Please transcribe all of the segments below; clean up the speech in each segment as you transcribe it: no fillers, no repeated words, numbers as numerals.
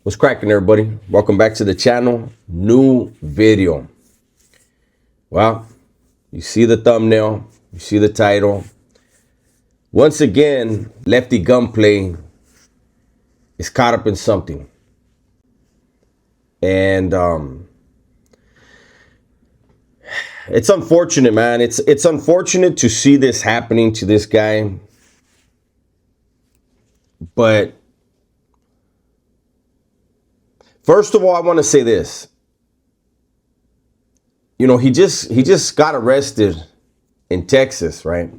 What's cracking, everybody? Welcome back to the channel. New video. Well, you see the thumbnail, you see the title. Once again, Lefty Gunplay is caught up in something. And it's unfortunate, man. It's unfortunate to see this happening to this guy. But first of all, I want to say this. You know, he just got arrested in Texas, right?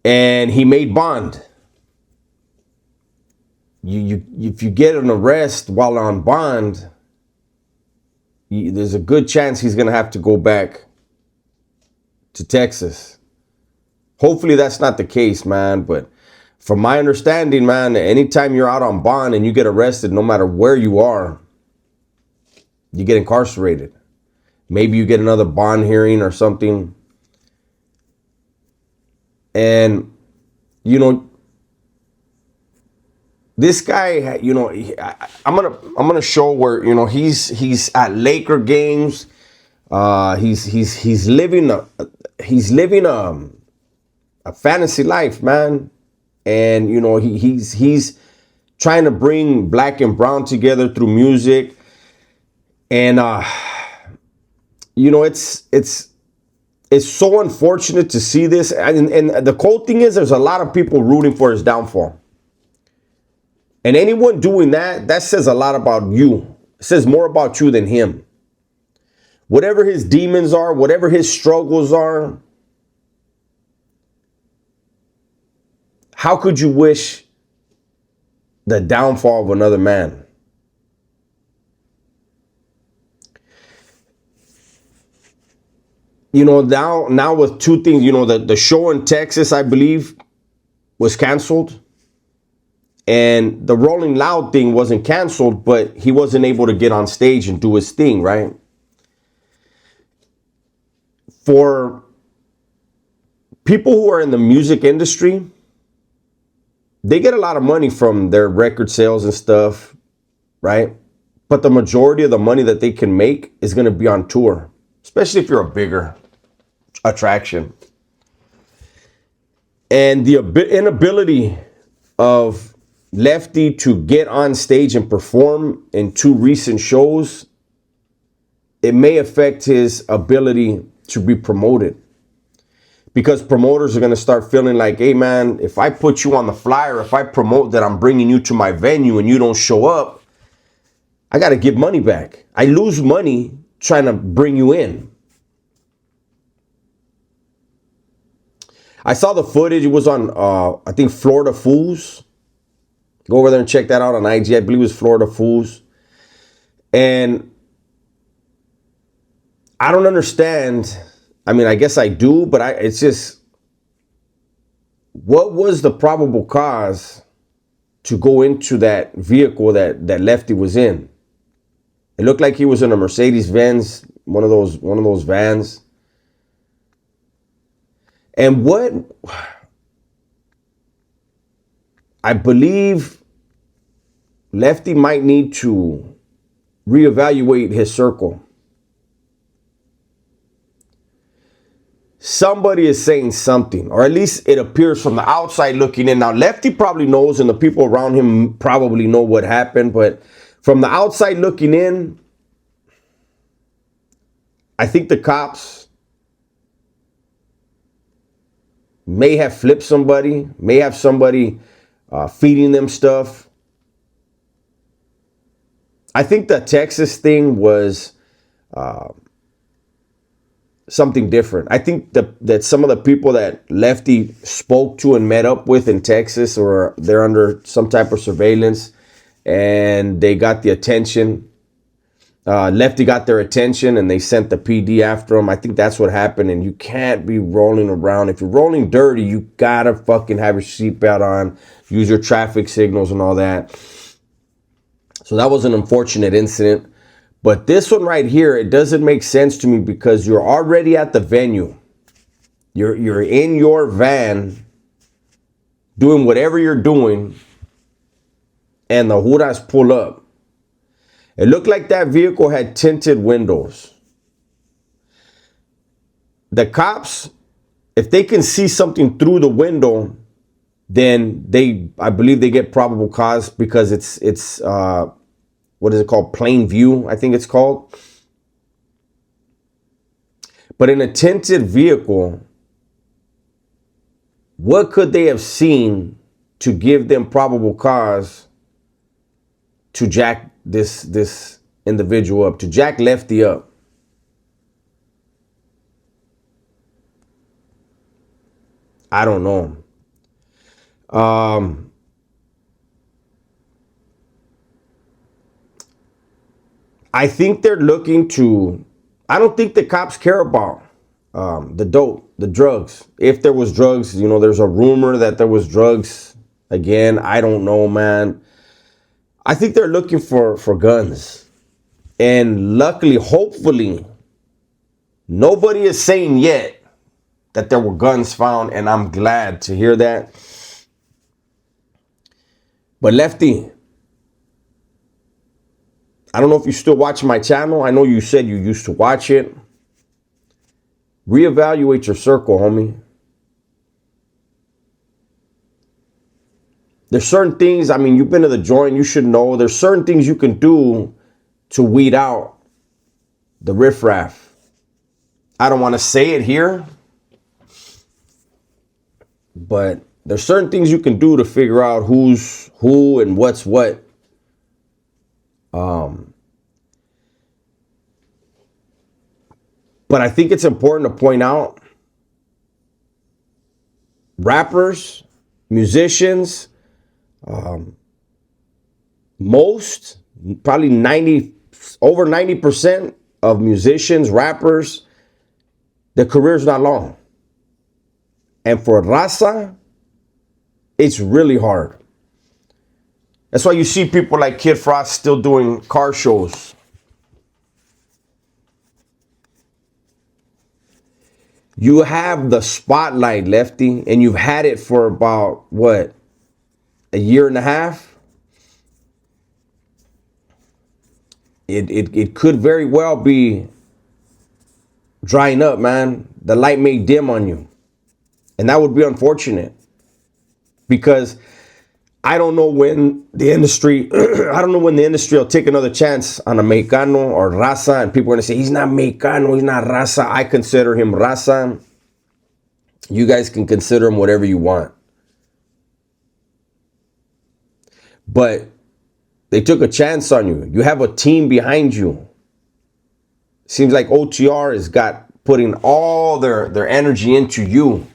And he made bond. If you get an arrest while on bond, there's a good chance he's gonna have to go back to Texas. Hopefully that's not the case, man. But from my understanding, man, anytime you're out on bond and you get arrested, no matter where you are, you get incarcerated. Maybe you get another bond hearing or something. And, you know, this guy, you know, I'm gonna show where, you know, he's at Laker games. He's living a fantasy life, man. And, you know, he's trying to bring black and brown together through music. And you know, it's so unfortunate to see this. And the cold thing is, there's a lot of people rooting for his downfall. And anyone doing that says a lot about you. It says more about you than him. Whatever his demons are, whatever his struggles are, how could you wish the downfall of another man? You know, now with two things, you know, the show in Texas, I believe, was canceled. And the Rolling Loud thing wasn't canceled, but he wasn't able to get on stage and do his thing, right? For people who are in the music industry, they get a lot of money from their record sales and stuff, right? But the majority of the money that they can make is going to be on tour, especially if you're a bigger attraction. And the inability of Lefty to get on stage and perform in two recent shows, it may affect his ability to be promoted. Because promoters are going to start feeling like, hey, man, if I put you on the flyer, if I promote that I'm bringing you to my venue and you don't show up, I got to give money back. I lose money trying to bring you in. I saw the footage. It was on, I think, Florida Fools. Go over there and check that out on IG. I believe it was Florida Fools. And I don't understand. I mean, I guess I do, but it's just, what was the probable cause to go into that vehicle that Lefty was in? It looked like he was in a Mercedes-Benz, one of those vans. And what I believe Lefty might need to reevaluate his circle. Somebody is saying something, or at least it appears from the outside looking in. Now, Lefty probably knows, and the people around him probably know what happened, but from the outside looking in, I think the cops may have flipped somebody, may have somebody feeding them stuff. I think the Texas thing was something different. I think that some of the people that Lefty spoke to and met up with in Texas, or they're under some type of surveillance, and they got the attention. Lefty got their attention and they sent the PD after him. I think that's what happened. And you can't be rolling around. If you're rolling dirty, you gotta fucking have your seatbelt on, use your traffic signals and all that. So that was an unfortunate incident. But this one right here, it doesn't make sense to me, because you're already at the venue. You're in your van doing whatever you're doing. and the Juras pull up. It looked like that vehicle had tinted windows. The cops, if they can see something through the window, then I believe they get probable cause, because it's what is it called? Plain view, I think it's called. But in a tinted vehicle, what could they have seen to give them probable cause to jack this individual up, to jack Lefty up? I don't know. I think they're looking to, I don't think the cops care about the dope, the drugs. If there was drugs, there's a rumor that there was drugs. Again, I don't know, man. I think they're looking for guns. And luckily, hopefully, nobody is saying yet that there were guns found, and I'm glad to hear that. But Lefty, I don't know if you still watch my channel. I know you said you used to watch it. Reevaluate your circle, homie. There's certain things, you've been to the joint, you should know. There's certain things you can do to weed out the riffraff. I don't want to say it here, but there's certain things you can do to figure out who's who and what's what. But I think it's important to point out, rappers, musicians, probably over 90% of musicians, rappers, their career's not long. And for Raza, it's really hard. That's why you see people like Kid Frost still doing car shows. You have the spotlight, Lefty, and you've had it for about, what, a year and a half? It could very well be drying up, man. The light may dim on you. And that would be unfortunate. Because I don't know when the industry, will take another chance on a Mexicano or Raza, and people are going to say, he's not Mexicano, he's not Raza. I consider him Raza. You guys can consider him whatever you want. But they took a chance on you. You have a team behind you. Seems like OTR has got putting all their energy into you.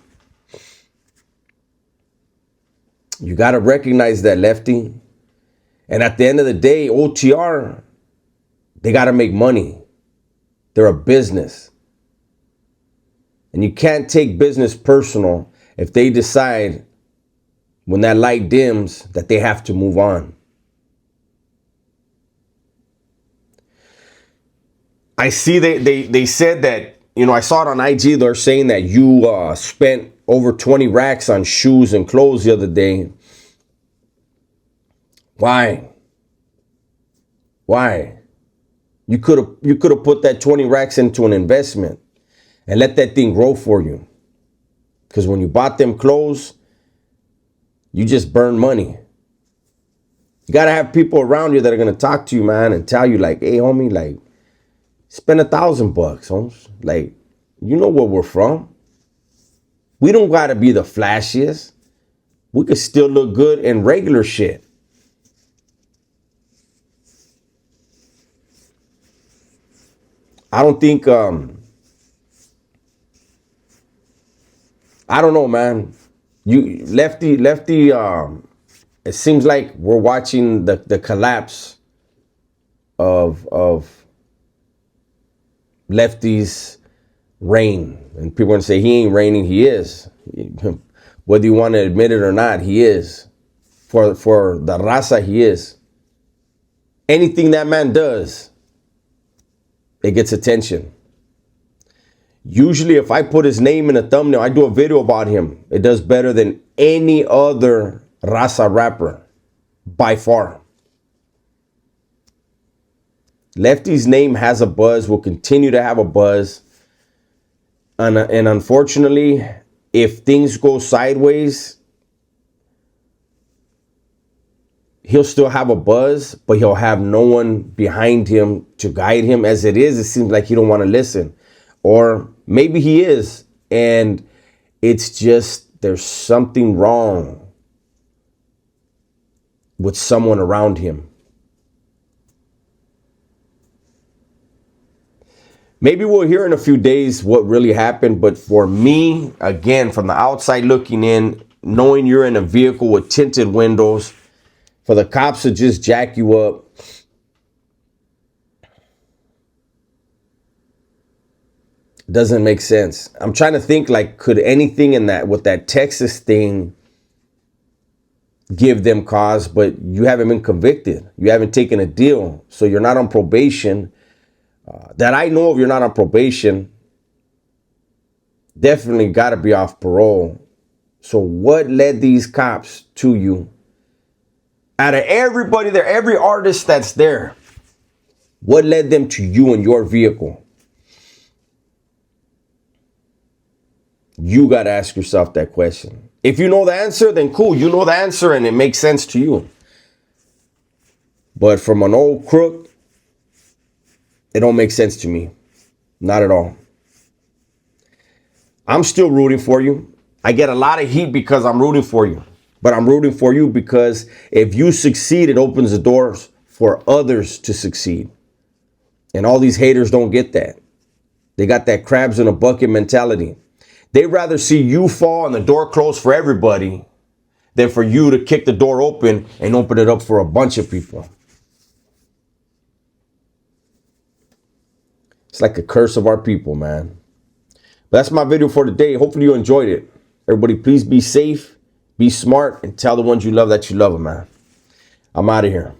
You got to recognize that, Lefty. And at the end of the day, OTR, they got to make money. They're a business. And you can't take business personal if they decide when that light dims that they have to move on. I see they said that, I saw it on IG, they're saying that you spent over 20 racks on shoes and clothes the other day. Why? You could have put that 20 racks into an investment and let that thing grow for you. Because when you bought them clothes, you just burned money. You got to have people around you that are going to talk to you, man, and tell you like, hey, homie, like, spend $1,000, homes. Like, you know where we're from. We don't got to be the flashiest. We could still look good in regular shit. I don't think, I don't know, man. Lefty, it seems like we're watching the collapse of Lefty's reign. And people are going to say he ain't reigning. He is. Whether you want to admit it or not, he is. For the raza, he is. Anything that man does, it gets attention. Usually if I put his name in a thumbnail, I do a video about him, it does better than any other raza rapper by far. Lefty's name has a buzz, will continue to have a buzz. And unfortunately, if things go sideways, he'll still have a buzz, but he'll have no one behind him to guide him. As it is, it seems like he don't want to listen. Or maybe he is, and it's just there's something wrong with someone around him. Maybe we'll hear in a few days what really happened, but for me, again, from the outside looking in, knowing you're in a vehicle with tinted windows, for the cops to just jack you up, doesn't make sense. I'm trying to think, like, could anything in that, with that Texas thing, give them cause? But you haven't been convicted. You haven't taken a deal. So you're not on probation. That I know of, you're not on probation. Definitely got to be off parole. So what led these cops to you? Out of everybody there, every artist that's there, what led them to you and your vehicle? You got to ask yourself that question. If you know the answer, then cool. You know the answer and it makes sense to you. But from an old crook, it don't make sense to me. Not at all. I'm still rooting for you. I get a lot of heat because I'm rooting for you. But I'm rooting for you because if you succeed, it opens the doors for others to succeed. And all these haters don't get that. They got that crabs in a bucket mentality. They'd rather see you fall and the door close for everybody than for you to kick the door open and open it up for a bunch of people. It's like a curse of our people, man. But that's my video for today. Hopefully you enjoyed it. Everybody, please be safe, be smart, and tell the ones you love that you love them, man. I'm out of here.